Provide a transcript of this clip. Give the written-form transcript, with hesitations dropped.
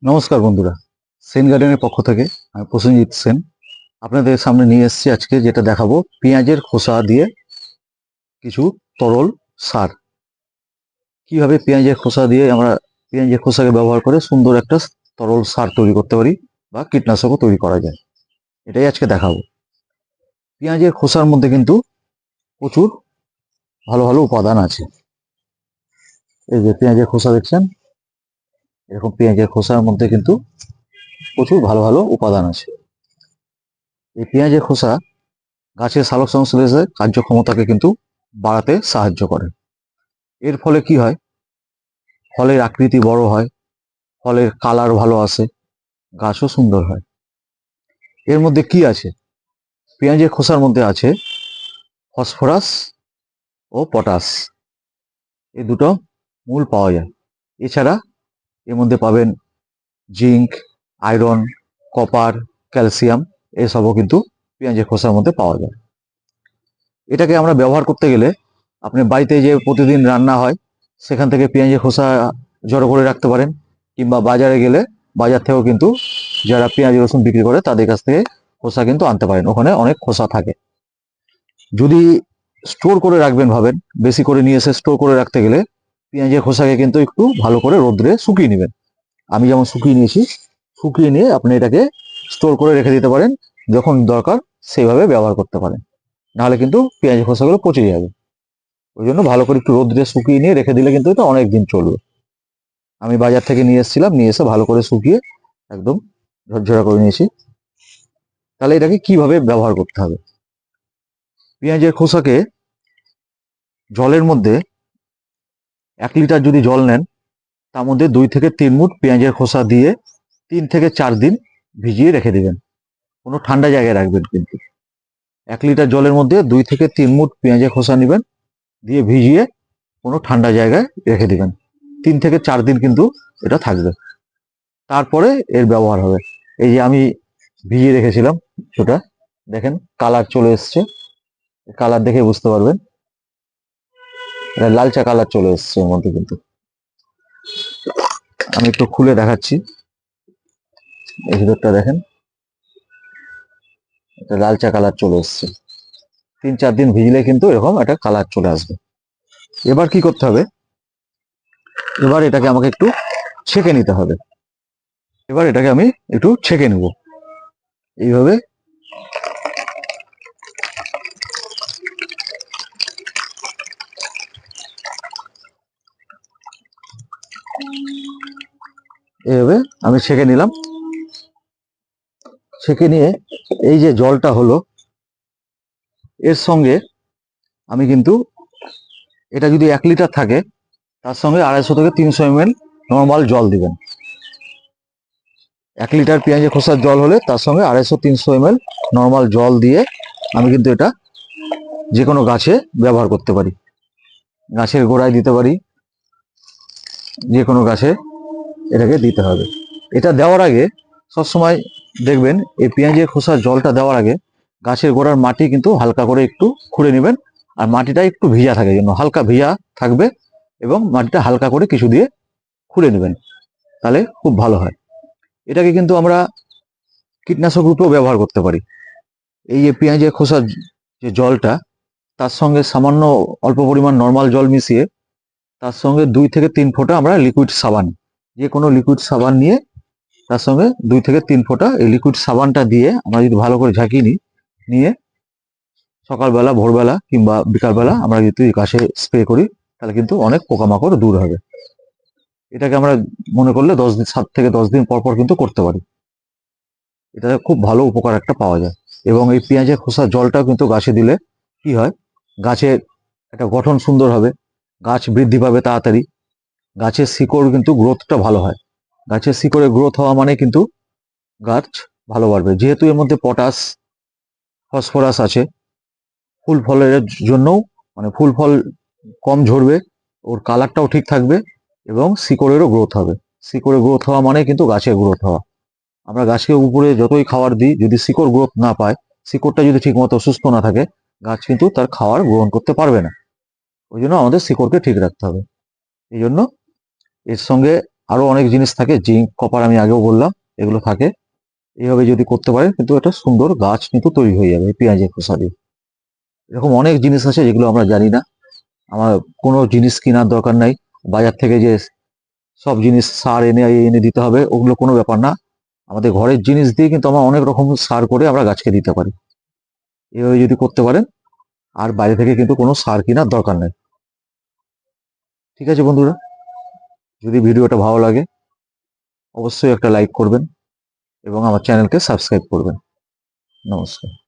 নমস্কার বন্ধুরা, সেন গার্ডেনের পক্ষ থেকে আমি প্রসেনজিৎ সেন আপনাদের সামনে নিয়ে এসেছি। আজকে যেটা দেখাবো, পেঁয়াজের খোসা দিয়ে কিছু তরল সার। কিভাবে পেঁয়াজের খোসা দিয়ে আমরা পেঁয়াজের খোসাকে ব্যবহার করে সুন্দর একটা তরল সার তৈরি করতে পারি বা কীটনাশকও তৈরি করা যায়, এটাই আজকে দেখাবো। পেঁয়াজের খোসার মধ্যে কিন্তু প্রচুর ভালো ভালো উপাদান আছে। এই যে পেঁয়াজের খোসা দেখছেন, এরকম পেঁয়াজের খোসার মধ্যে কিন্তু প্রচুর ভালো ভালো উপাদান আছে। এই পেঁয়াজের খোসা গাছের সালোক সংশ্লেষের কার্যক্ষমতাকে কিন্তু বাড়াতে সাহায্য করে। এর ফলে কি হয়, ফলের আকৃতি বড় হয়, ফলের কালার ভালো আসে, গাছও সুন্দর হয়। এর মধ্যে কি আছে? পেঁয়াজের খোসার মধ্যে আছে ফসফরাস ও পটাশ, এই দুটো মূল পাওয়া যায়। এছাড়া এর মধ্যে পাবেন জিঙ্ক, আয়রন, কপার, ক্যালসিয়াম, এসবও কিন্তু পেঁয়াজের খোসার মধ্যে পাওয়া যায়। এটাকে আমরা ব্যবহার করতে গেলে আপনি বাড়িতে যে প্রতিদিন রান্না হয় সেখান থেকে পেঁয়াজের খোসা জড়ো করে রাখতে পারেন, কিংবা বাজারে গেলে বাজার থেকেও কিন্তু যারা পেঁয়াজ রসুন বিক্রি করে তাদের কাছ থেকে খোসা কিন্তু আনতে পারেন, ওখানে অনেক খোসা থাকে। যদি স্টোর করে রাখবেন ভাবেন, বেশি করে নিয়ে এসে স্টোর করে রাখতে গেলে পেঁয়াজের খোসাকে কিন্তু একটু ভালো করে রোদ্রে শুকিয়ে নেবেন। আমি যেমন শুকিয়ে নিয়েছি, শুকিয়ে নিয়ে আপনি এটাকে স্টোর করে রেখে দিতে পারেন, যখন দরকার সেইভাবে ব্যবহার করতে পারেন, নাহলে কিন্তু পেঁয়াজের খোসাগুলো পচে যাবে। ওই জন্য ভালো করে একটু রোদ্রে শুকিয়ে নিয়ে রেখে দিলে কিন্তু এটা অনেক দিন চলবে। আমি বাজার থেকে নিয়ে এসেছিলাম, নিয়ে এসে ভালো করে শুকিয়ে একদম ঝরঝরা করে নিয়েছি। তাহলে এটাকে কিভাবে ব্যবহার করতে হবে? পেঁয়াজের খোসাকে জলের মধ্যে 1 লিটার যদি জল নেন, তার মধ্যে 2 থেকে 3 মুঠ পেঁয়াজের খোসা দিয়ে 3 থেকে 4 দিন ভিজিয়ে রেখে দিবেন। কোনো ঠান্ডা জায়গায় রাখবেন কিন্তু। 1 লিটার জলের মধ্যে 2 থেকে 3 মুঠ পেঁয়াজের খোসা নেবেন, দিয়ে ভিজিয়ে কোনো ঠান্ডা জায়গায় রেখে দিবেন। 3 থেকে 4 দিন কিন্তু এটা থাকবে, তারপরে এর ব্যবহার হবে। এই যে আমি ভিজিয়ে রেখেছিলাম, সেটা দেখেন কালার চলে এসছে, কালার দেখে বুঝতে পারবেন এটা লালচা কালার চলে এসছে এর মধ্যে কিন্তু। আমি একটু খুলে দেখাচ্ছি, এই ভিতরটা দেখেন, এটা লালচা কালার চলে এসছে। 3-4 দিন ভিজলে কিন্তু এরকম একটা কালার চলে আসবে। এবার কি করতে হবে? এবার এটাকে আমাকে একটু ছেঁকে নিতে হবে। এবার এটাকে আমি একটু ছেঁকে নেব এইভাবে। এইভাবে আমি ছেঁকে নিলাম। ছেঁকে নিয়ে এই যে জলটা হলো, এর সঙ্গে আমি কিন্তু, এটা যদি 1 লিটার থাকে তার সঙ্গে 250 থেকে 300 ml নর্মাল জল দিবেন। 1 লিটার পেঁয়াজের খোসার জল হলে তার সঙ্গে 250-300 ml নর্মাল জল দিয়ে আমি কিন্তু এটা যে কোনো গাছে ব্যবহার করতে পারি। গাছের গোড়ায় দিতে পারি, যে কোনো গাছে এটাকে দিতে হবে। এটা দেওয়ার আগে সবসময় দেখবেন, এই পেঁয়াজের খোসার জলটা দেওয়ার আগে গাছের গোড়ার মাটি কিন্তু হালকা করে একটু খুঁড়ে নেবেন, আর মাটিটা একটু ভিজা থাকে, জন্য হালকা ভিজা থাকবে, এবং মাটিটা হালকা করে কিছু দিয়ে খুঁড়ে নেবেন, তাহলে খুব ভালো হয়। এটাকে কিন্তু আমরা কীটনাশক রূপেও ব্যবহার করতে পারি। এই যে পেঁয়াজের খোসার যে জলটা, তার সঙ্গে সামান্য অল্প পরিমাণ নর্মাল জল মিশিয়ে তার সঙ্গে 2 থেকে 3 ফোঁটা আমরা লিকুইড সাবান, যে কোনো লিকুইড সাবান নিয়ে তার সঙ্গে 2 থেকে 3 ফোঁটা এই লিকুইড সাবানটা দিয়ে আমরা যদি ভালো করে ঝাঁকিয়ে নিই, নিয়ে সকালবেলা, ভোরবেলা কিংবা বিকালবেলা আমরা যদি গাছে স্প্রে করি, তাহলে কিন্তু অনেক পোকামাকড় দূর হবে। এটাকে আমরা মনে করলে 7 থেকে 10 দিন পর পর কিন্তু করতে পারি। এটা খুব ভালো উপকার একটা পাওয়া যায়। এবং এই পেঁয়াজের খোসার জলটাও কিন্তু গাছে দিলে কি হয়, গাছের একটা গঠন সুন্দর হবে, গাছ বৃদ্ধি পাবে তাড়াতাড়ি, গাছের শিকড় কিন্তু গ্রোথটা ভালো হয়। গাছের শিকড়ে গ্রোথ হওয়া মানে কিন্তু গাছ ভালো বাড়বে। যেহেতু এর মধ্যে পটাশ, ফসফরাস আছে, ফুল ফলের জন্যও, মানে ফুল ফল কম ঝরবে, ওর কালারটাও ঠিক থাকবে, এবং শিকড়েরও গ্রোথ হবে। শিকড়ে গ্রোথ হওয়া মানে কিন্তু গাছের গ্রোথ হওয়া। আমরা গাছকে উপরে যতই খাবার দিই, যদি শিকড় গ্রোথ না পায়, শিকড়টা যদি ঠিক মতো সুস্থ না থাকে, গাছ কিন্তু তার খাবার গ্রহণ করতে পারবে না। ওই জন্য আমাদের শিকড়কে ঠিক রাখতে হবে। এই জন্য এর সঙ্গে আরো অনেক জিনিস থাকে, জিঙ্ক, কপার, আমি আগেও বললাম, এগুলো থাকে। এইভাবে যদি করতে পারেন কিন্তু একটা সুন্দর গাছ কিন্তু তৈরি হয়ে যাবে এই পেঁয়াজের খোসা দিয়ে। এরকম অনেক জিনিস আছে যেগুলো আমরা জানি না। আমার কোনো জিনিস কেনার দরকার নাই, বাজার থেকে যে সব জিনিস সার এনে এনে দিতে হবে ওগুলো কোনো ব্যাপার না। আমাদের ঘরের জিনিস দিয়ে কিন্তু আমরা অনেক রকম সার করে আমরা গাছকে দিতে পারি। এভাবে যদি করতে পারেন, আর বাইরে থেকে কিন্তু কোনো সার কেনার দরকার নেই। ঠিক আছে বন্ধুরা, যদি ভিডিওটা ভালো লাগে অবশ্যই একটা লাইক করবেন এবং আমার চ্যানেলকে সাবস্ক্রাইব করবেন। নমস্কার।